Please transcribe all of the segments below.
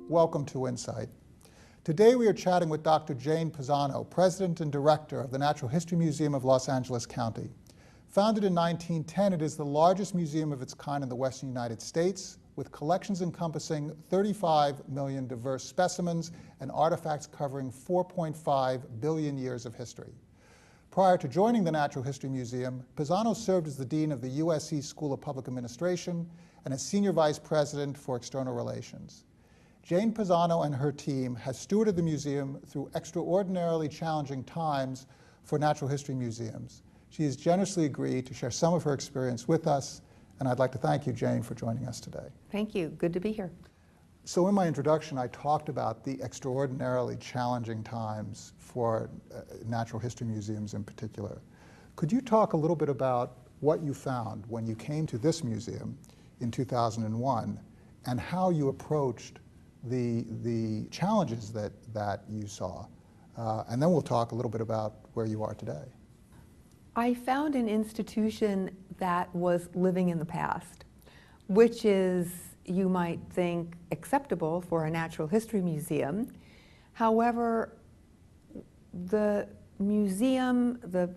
Welcome to Insight. Today we are chatting with Dr. Jane Pisano, President and Director of the Natural History Museum of Los Angeles County. Founded in 1910, it is the largest museum of its kind in the western United States, with collections encompassing 35 million diverse specimens and artifacts covering 4.5 billion years of history. Prior to joining the Natural History Museum, Pisano served as the Dean of the USC School of Public Administration and as Senior Vice President for External Relations. Jane Pisano and her team has stewarded the museum through extraordinarily challenging times for natural history museums. She has generously agreed to share some of her experience with us, and I'd like to thank you, Jane, for joining us today. Thank you. Good to be here. So in my introduction, I talked about the extraordinarily challenging times for natural history museums in particular. Could you talk a little bit about what you found when you came to this museum in 2001 and how you approached the challenges that you saw? And then we'll talk a little bit about where you are today. I found an institution that was living in the past, which is, you might think, acceptable for a natural history museum. However, the museum, the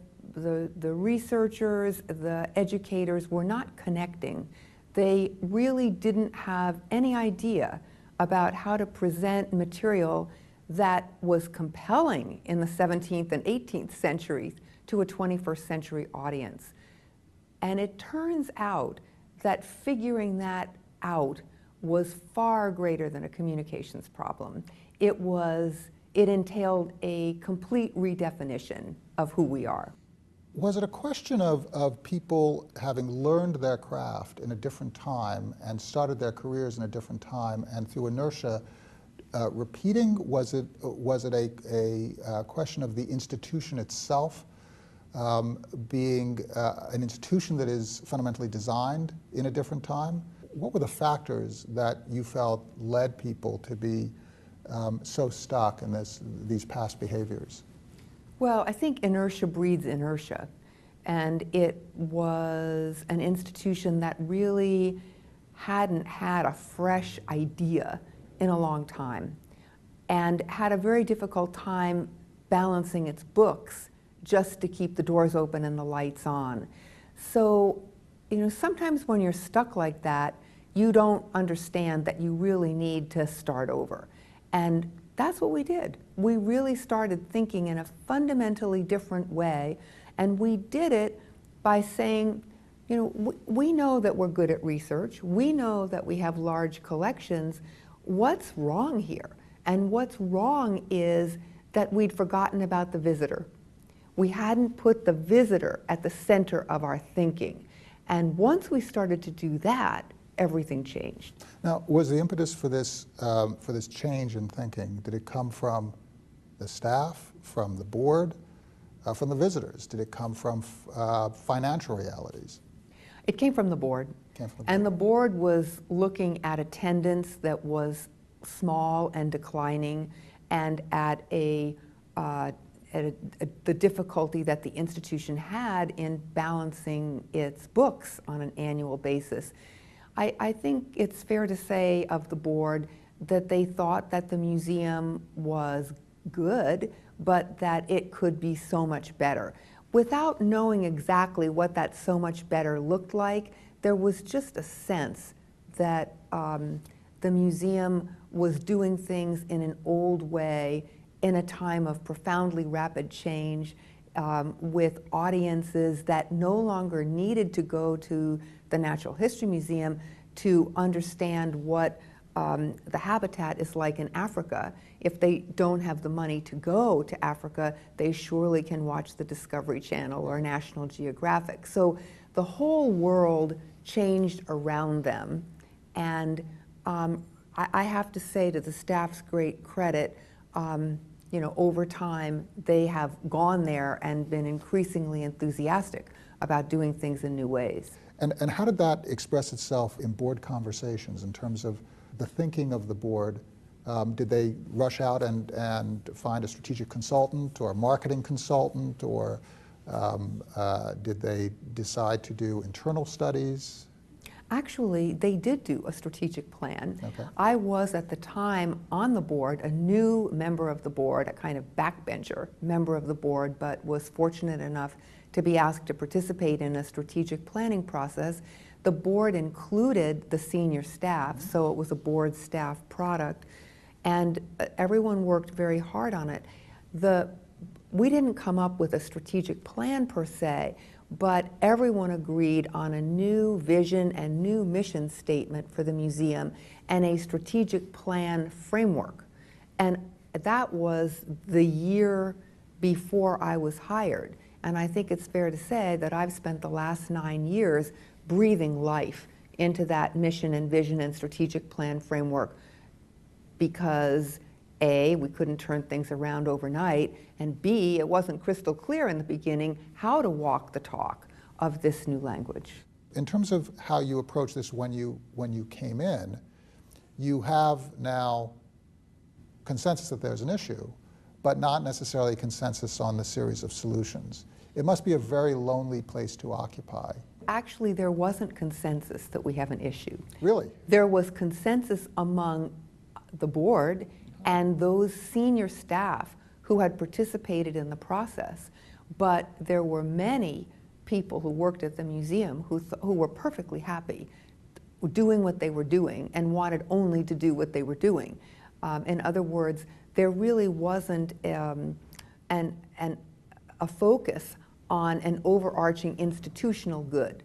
researchers, the educators were not connecting. They really didn't have any idea about how to present material that was compelling in the 17th and 18th centuries to a 21st century audience. And it turns out that figuring that out was far greater than a communications problem. It entailed a complete redefinition of who we are. Was it a question of people having learned their craft in a different time and started their careers in a different time, and through inertia repeating? Was it a question of the institution itself being an institution that is fundamentally designed in a different time? What were the factors that you felt led people to be so stuck in these past behaviors? Well, I think inertia breeds inertia, and it was an institution that really hadn't had a fresh idea in a long time and had a very difficult time balancing its books just to keep the doors open and the lights on. So, sometimes when you're stuck like that, you don't understand that you really need to start over. And that's what we did. We really started thinking in a fundamentally different way, and we did it by saying, we know that we're good at research. We know that we have large collections. What's wrong here? And what's wrong is that we'd forgotten about the visitor. We hadn't put the visitor at the center of our thinking. And once we started to do that, everything changed. Now, was the impetus for this change in thinking, did it come from the staff, from the board, from the visitors? Did it come from financial realities? It came from the board. And the board was looking at attendance that was small and declining, and at the difficulty that the institution had in balancing its books on an annual basis. I think it's fair to say of the board that they thought that the museum was good, but that it could be so much better. Without knowing exactly what that so much better looked like, there was just a sense that the museum was doing things in an old way in a time of profoundly rapid change, with audiences that no longer needed to go to the Natural History Museum to understand what the habitat is like in Africa. If they don't have the money to go to Africa, they surely can watch the Discovery Channel or National Geographic. So the whole world changed around them, and I have to say, to the staff's great credit, over time, they have gone there and been increasingly enthusiastic about doing things in new ways. And how did that express itself in board conversations in terms of the thinking of the board? Did they rush out and find a strategic consultant or a marketing consultant, or did they decide to do internal studies? Actually, they did do a strategic plan. Okay. I was at the time on the board, a new member of the board, a kind of backbencher member of the board, but was fortunate enough to be asked to participate in a strategic planning process. The board included the senior staff, so it was a board staff product, and everyone worked very hard on it. We didn't come up with a strategic plan per se, but everyone agreed on a new vision and new mission statement for the museum and a strategic plan framework. And that was the year before I was hired. And I think it's fair to say that I've spent the last 9 years breathing life into that mission and vision and strategic plan framework because A, we couldn't turn things around overnight, and B, it wasn't crystal clear in the beginning how to walk the talk of this new language. In terms of how you approach this when you came in, you have now consensus that there's an issue, but not necessarily consensus on the series of solutions. It must be a very lonely place to occupy. Actually, there wasn't consensus that we have an issue. Really? There was consensus among the board and those senior staff who had participated in the process, but there were many people who worked at the museum who were perfectly happy doing what they were doing and wanted only to do what they were doing. In other words, there really wasn't a focus on an overarching institutional good.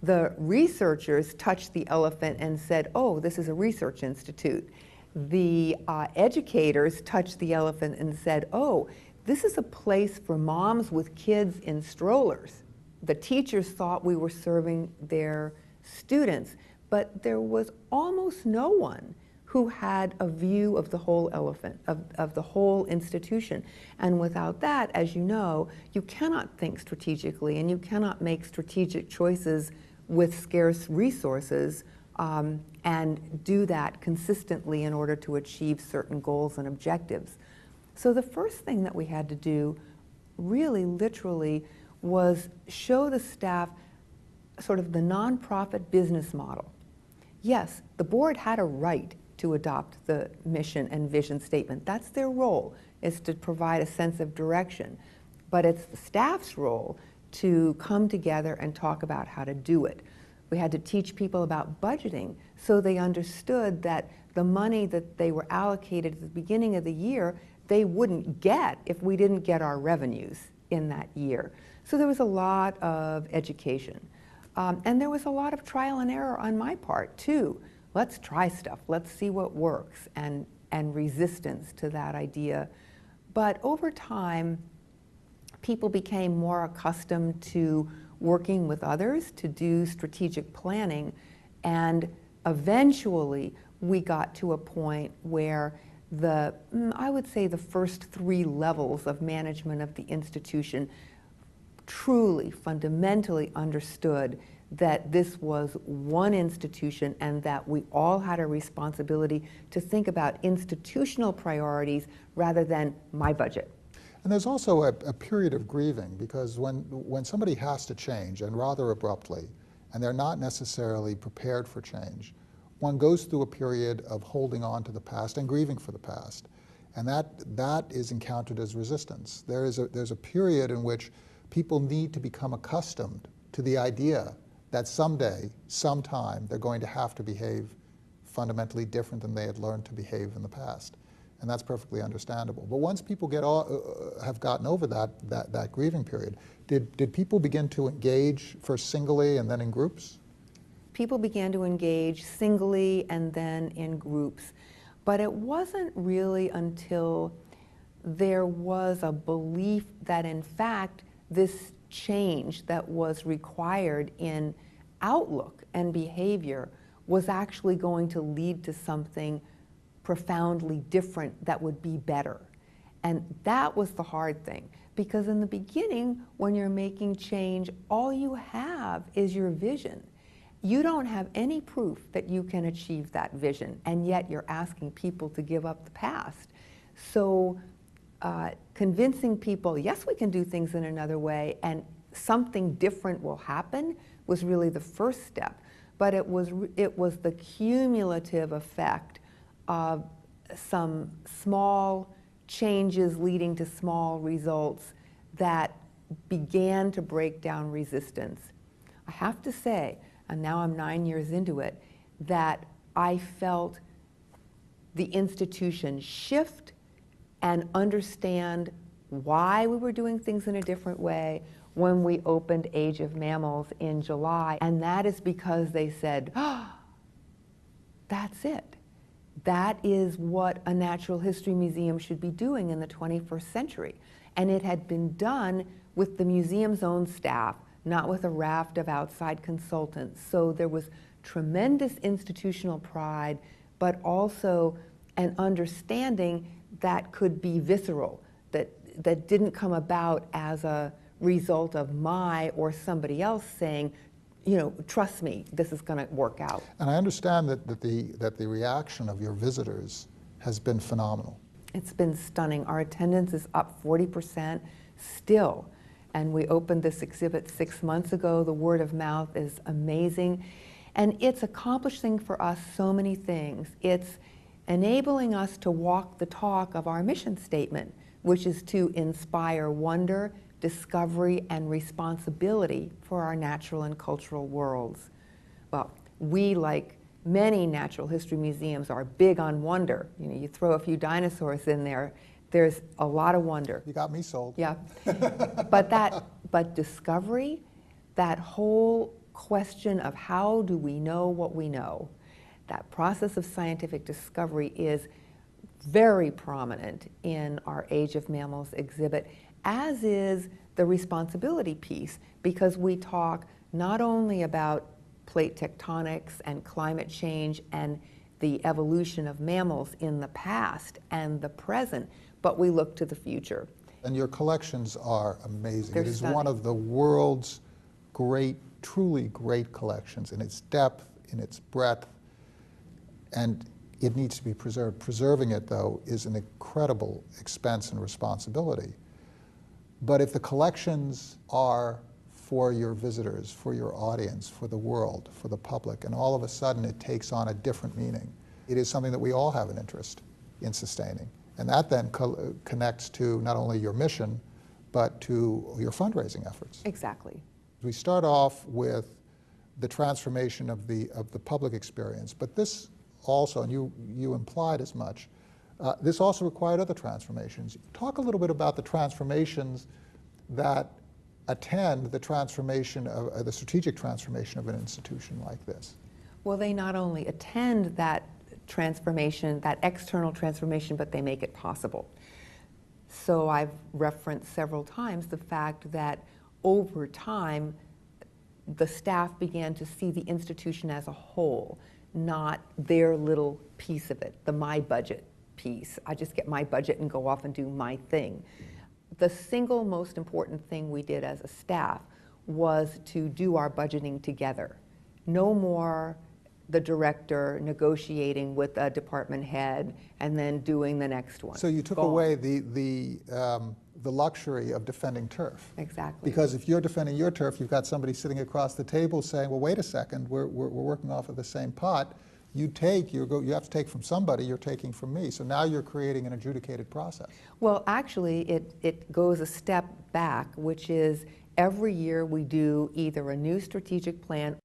The researchers touched the elephant and said, oh, this is a research institute. The educators touched the elephant and said, oh, this is a place for moms with kids in strollers. The teachers thought we were serving their students, but there was almost no one who had a view of the whole elephant, of the whole institution. And without that, as you know, you cannot think strategically and you cannot make strategic choices with scarce resources and do that consistently in order to achieve certain goals and objectives. So the first thing that we had to do, really literally, was show the staff sort of the nonprofit business model. Yes, the board had a right to adopt the mission and vision statement. That's their role, is to provide a sense of direction. But it's the staff's role to come together and talk about how to do it. We had to teach people about budgeting so they understood that the money that they were allocated at the beginning of the year, they wouldn't get if we didn't get our revenues in that year. So there was a lot of education. And there was a lot of trial and error on my part, too. Let's try stuff. Let's see what works, and resistance to that idea. But over time, people became more accustomed to working with others to do strategic planning, and eventually we got to a point where I would say the first 3 levels of management of the institution truly, fundamentally understood that this was one institution and that we all had a responsibility to think about institutional priorities rather than my budget. And there's also a period of grieving, because when somebody has to change, and rather abruptly, and they're not necessarily prepared for change, one goes through a period of holding on to the past and grieving for the past. And that is encountered as resistance. There's a period in which people need to become accustomed to the idea that someday, sometime, they're going to have to behave fundamentally different than they had learned to behave in the past. And that's perfectly understandable. But once people have gotten over that grieving period, did people begin to engage first singly and then in groups? People began to engage singly and then in groups. But it wasn't really until there was a belief that, in fact, this change that was required in outlook and behavior was actually going to lead to something profoundly different that would be better. And that was the hard thing, because in the beginning, when you're making change, all you have is your vision. You don't have any proof that you can achieve that vision, and yet you're asking people to give up the past. So convincing people, yes, we can do things in another way, and something different will happen, was really the first step. but it was the cumulative effect of some small changes leading to small results that began to break down resistance. I have to say, and now I'm 9 years into it, that I felt the institution shift and understand why we were doing things in a different way when we opened Age of Mammals in July. And that is because they said, oh, that's it. That is what a natural history museum should be doing in the 21st century. And it had been done with the museum's own staff, not with a raft of outside consultants. So there was tremendous institutional pride, but also an understanding that could be visceral, that didn't come about as a result of my or somebody else saying, you know, trust me, this is going to work out. And I understand that the reaction of your visitors has been phenomenal. It's been stunning. Our attendance is up 40% still. And we opened this exhibit 6 months ago. The word of mouth is amazing. And it's accomplishing for us so many things. It's enabling us to walk the talk of our mission statement, which is to inspire wonder, discovery, and responsibility for our natural and cultural worlds. Well, we, like many natural history museums, are big on wonder. You know, you throw a few dinosaurs in there, there's a lot of wonder. You got me sold. Yeah. But discovery, that whole question of how do we know what we know, that process of scientific discovery is very prominent in our Age of Mammals exhibit, as is the responsibility piece, because we talk not only about plate tectonics and climate change and the evolution of mammals in the past and the present, but we look to the future. And your collections are amazing. They're It is stunning. one of the world's great, truly great collections in its depth, in its breadth, and it needs to be preserved. Preserving it, though, is an incredible expense and responsibility. But if the collections are for your visitors, for your audience, for the world, for the public, and all of a sudden it takes on a different meaning, it is something that we all have an interest in sustaining. And that then connects to not only your mission, but to your fundraising efforts. Exactly. We start off with the transformation of the public experience, but this also, and you implied as much, this also required other transformations. Talk a little bit about the transformations that attend the transformation of the strategic transformation of an institution like this. Well, they not only attend that transformation, that external transformation, but they make it possible. So I've referenced several times the fact that over time, the staff began to see the institution as a whole, not their little piece of it, the my budget piece. I just get my budget and go off and do my thing. The single most important thing we did as a staff was to do our budgeting together. No more the director negotiating with a department head and then doing the next one. So you took away the luxury of defending turf. Exactly. Because if you're defending your turf, you've got somebody sitting across the table saying, well, wait a second, we're working off of the same pot. You have to take from somebody, you're taking from me. So now you're creating an adjudicated process. Well, actually, it goes a step back, which is every year we do either a new strategic plan